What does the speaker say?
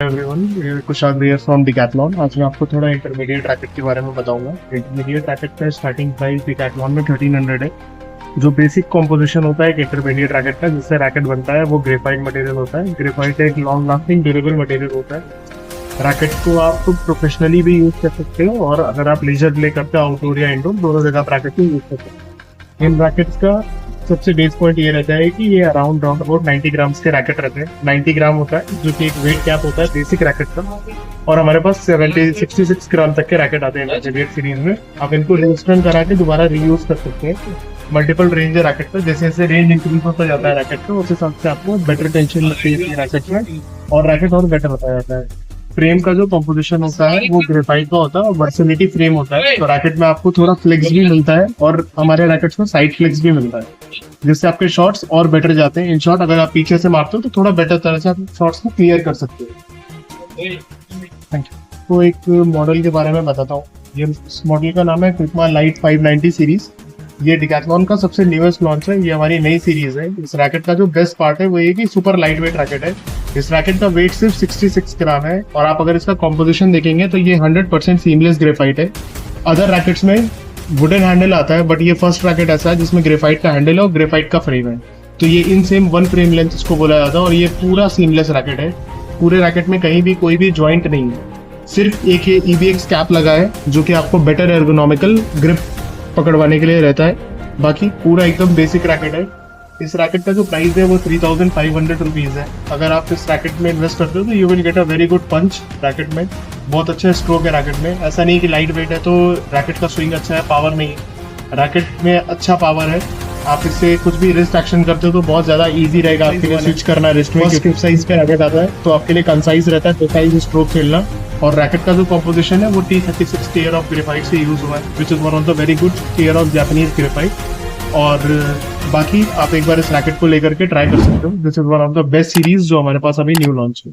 Everyone, ये कुशाल भैया from decathlon. आज मैं आपको थोड़ा इंटरमीडिएट रैकेट के बारे में बताऊंगा। इंटरमीडिएट रैकेट का स्टार्टिंग प्राइस डिकैथलॉन में 1300 है। जो बेसिक कॉम्पोजिशन होता है एक इंटरमीडिएट रैकेट का, जिससे रैकेट बनता है, वो ग्रेफाइट मटेरियल होता है। ग्रेफाइट एक लॉन्ग लास्टिंग ड्यूरेबल मटेरियल होता है। रैकेट को आप प्रोफेशनली भी यूज कर सकते हो, और अगर आप लीजर प्ले करते हो आउटडोर या इंडोर, दोनों जगह आप रैकेट को यूज कर सकते हो। इन रैकेट्स का सबसे बेस पॉइंट ये रहता है कि ये अराउंड अबाउट 90 ग्राम्स के रैकेट रहते हैं। 90 ग्राम होता है, जो कि एक वेट कैप होता है बेसिक रैकेट का। और हमारे पास 66 ग्राम तक के रैकेट आते हैं इंटरमीडिएट सीरीज में। आप इनको रीस्टर्न करा के दोबारा रीयूज कर सकते हैं। मल्टीपल रेंज है रैकेट का, जैसे जैसे रेंज इंक्रीज होता जाता है रैकेट का, उस हिसाब से आपको बेटर टेंशन लगती है रैकेट में, और रैकेट और बेटर होता जाता है। फ्रेम का जो कंपोजिशन होता है वो ग्रेफाइट का होता है, और वर्सेलिटी फ्रेम होता है। तो रैकेट में आपको थोड़ा फ्लेक्स भी मिलता है, और हमारे रैकेट्स में साइड फ्लेक्स भी मिलता है, जिससे आपके शॉट्स और बेटर जाते हैं। इन शॉट अगर आप पीछे से मारते हो तो थोड़ा बेटर तरह से आप शॉट्स को क्लियर कर सकते हो। Thank you. तो एक मॉडल के बारे में बताता हूँ। ये इस मॉडल का नाम है क्विकमा लाइट 590 सीरीज। ये डिकैथलॉन का सबसे न्यूएस्ट लॉन्च है। ये हमारी नई सीरीज है। इस रैकेट का जो बेस्ट पार्ट है वो ये कि सुपर लाइट वेट रैकेट है। इस रैकेट का वेट सिर्फ 66 ग्राम है, और आप अगर इसका कॉम्पोजिशन देखेंगे तो ये 100% सीमलेस ग्रेफाइट है। अदर रैकेट्स में वुडन हैंडल आता है, बट ये फर्स्ट रैकेट ऐसा है जिसमें ग्रेफाइट का हैंडल है और ग्रेफाइट का फ्रेम है। तो ये in same one frame length इसको बोला जाता है, और ये पूरा सीमलेस रैकेट है। पूरे रैकेट में कहीं भी कोई भी जॉइंट नहीं है। सिर्फ एक ये EBX कैप लगा है, जो कि आपको बेटर एर्गोनॉमिकल ग्रिप पकड़वाने के लिए रहता है। बाकी पूरा एकदम बेसिक रैकेट है। इस रैकेट का जो प्राइस है वो 3500 रुपीज़ है। अगर आप इस रैकेट में इन्वेस्ट करते हो तो you will get a very good punch racket में। बहुत अच्छा स्ट्रोक है रैकेट में। ऐसा नहीं कि लाइट वेट है तो रैकेट का स्विंग अच्छा है, पावर नहीं है। रैकेट में अच्छा पावर है। आप इससे कुछ भी रिस्ट एक्शन करते हो तो बहुत ज़्यादा ईजी रहेगा आपके लिए स्विच करना रिस्ट में, क्योंकि साइज पे रैकेट आता है तो आपके लिए कंसाइज रहता है प्रिसाइज स्ट्रोक खेलना। और रैकेट का जो कॉम्पोजिशन है वो T36 टियर ऑफ ग्रेफाइट से यूज हुआ है, which is one of the very good tier of Japanese graphite. और बाकी आप एक बार इस रैकेट को लेकर के ट्राई कर सकते हो। This is one of the best series जो हमारे पास अभी न्यू लॉन्च है।